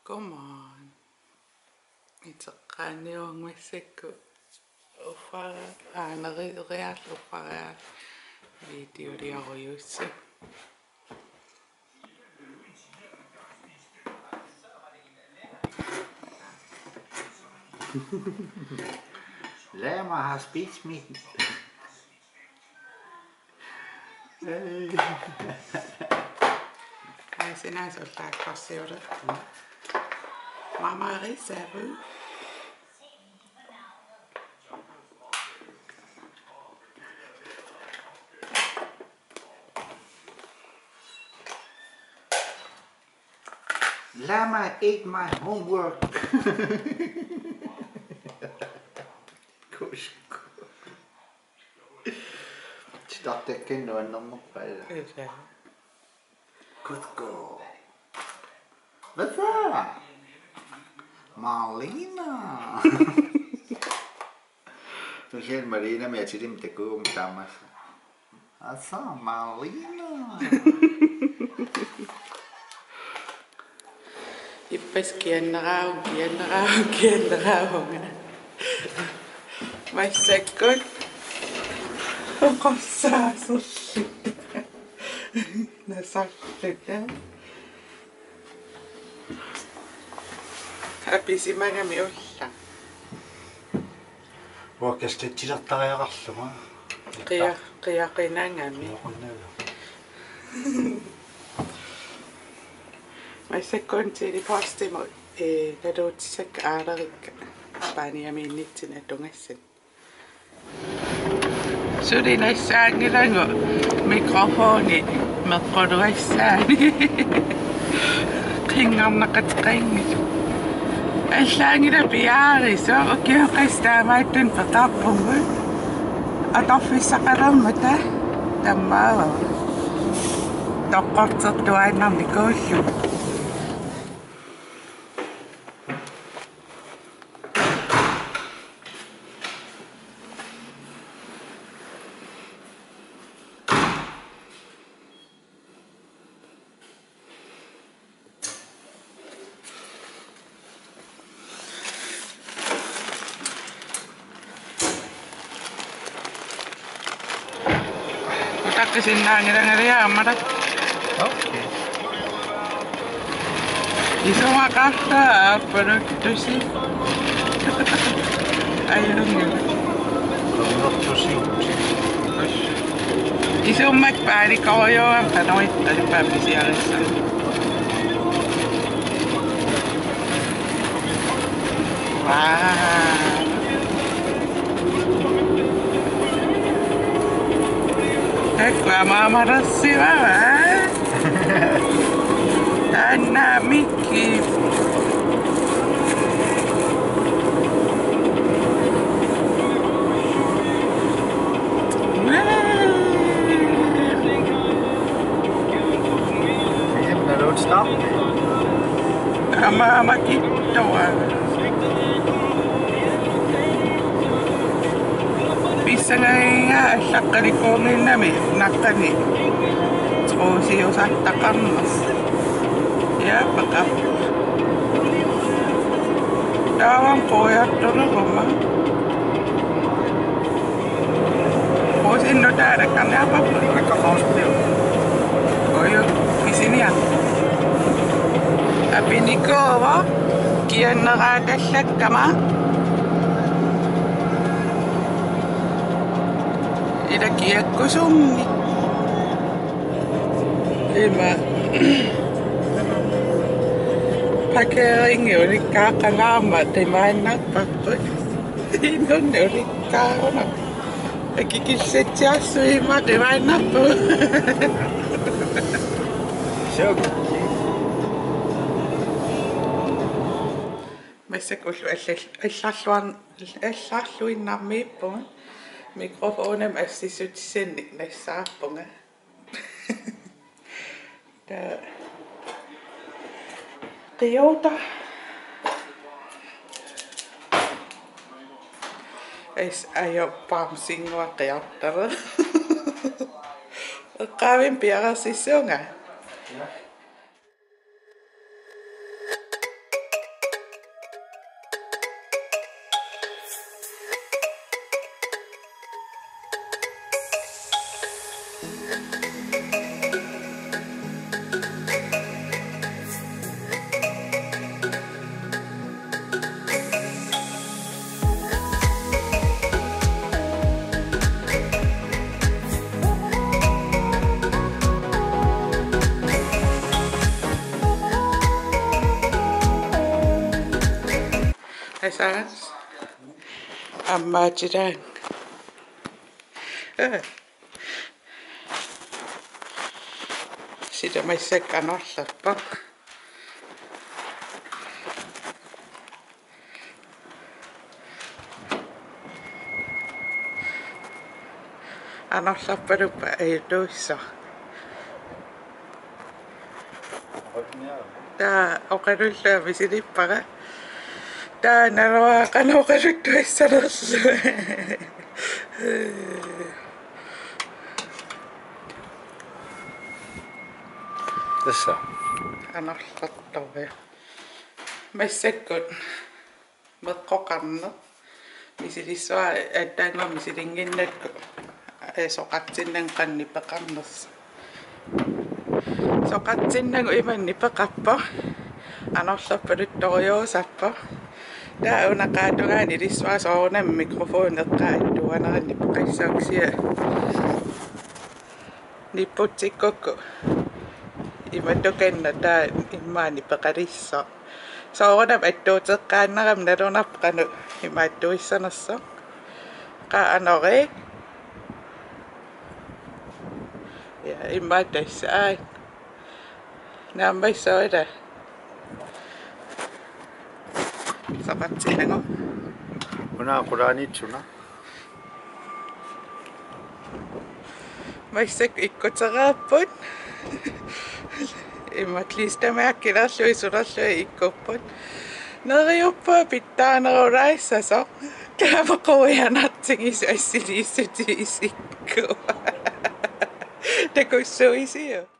Come on. It's a canyon Mexico. Real ufara video di ako yuse. Lad mig have speech me. Ai sinä se ottaa kasseura. Mama risävy. Lama ate my homework. Stop taking no number five. Good girl. What's that? Marlena. Du känner Marina med att inte gå om samma. Alltså Marlena. Ippes kiennerau. Vai sekon. Qossaa sulli. Nasartita. Apisimagami olla. Vuokestettilattariaqarluma. Qiaqinangami. Vai sekon tili postimo naduutsak aalerikka. Paaniamiinnitsin atungassan. Suri naissaangilango mikrofoni meqquluissaani. Qingarnaqatqaingit. Allaangila piaariso ukiuqastaamaattun peqarpungu. Atorfissaqalermata tammaava. Toqqortertuaannarni kuullu. Takkisinnaangilangaria ammarat. Okay. Iso makasta produktusi. Ayun. Iso magpari kayo ang tanawit at pabisiyalis. Wow. Mama Rossiva, Anna Mickey. The road stop. Mama Kitoa. Bisa nga sakkarikomin namin nakani. So siyo sa takarnos. Ya baka. Tawang ko ya tono goma. O sindo dara kan apa pun. Hospital. Oyo di sini ya. Tapi niko wa kian nakakasak kama. Ida kiekko summi. Ima. Pakering yun kakalama. Timanak pa po. Inon yun kakana. Nakikisetya suima. Timanak po. So. Masik ulo allalluin nammi po. Mikrofonem assisutsinnik naissaapunga. Ta Qiyota. Es ayo pamsingwa qiartara. Qavin piarasissunga. Asas. Amma jirang. Sitä me sekä nollappa. Anollappa rupa ei tuissa. Tää okarulla misi lippara. Tää naroa kan okaruttuissa nolla. Tässä. Anollattavia. Me sekun. Mä kokanno. Misi lissaa että misi ringin soqatsinnang qannipaqarnersa soqatsinnang imannipaqappa anorlappalutoriorusappa taa unaqaatugaani lissaa soornam mikrofon eqqaattuanerannipaqaissauksia nipputsikkoku imatukenna taa immaanipaqalissa soornam attuuteqqaannaram nalunarqanu imaattuissanersa qa anore ja immaatassa ai naammaissoida saqatsinango Una quraanitsuna. maissek ikkuteraaput immatliistamaakkilerlui sulerlui ikkupput neriuppa pittaanerulaissaso kaamaquianartingisu assiliissutiisikku takussuisio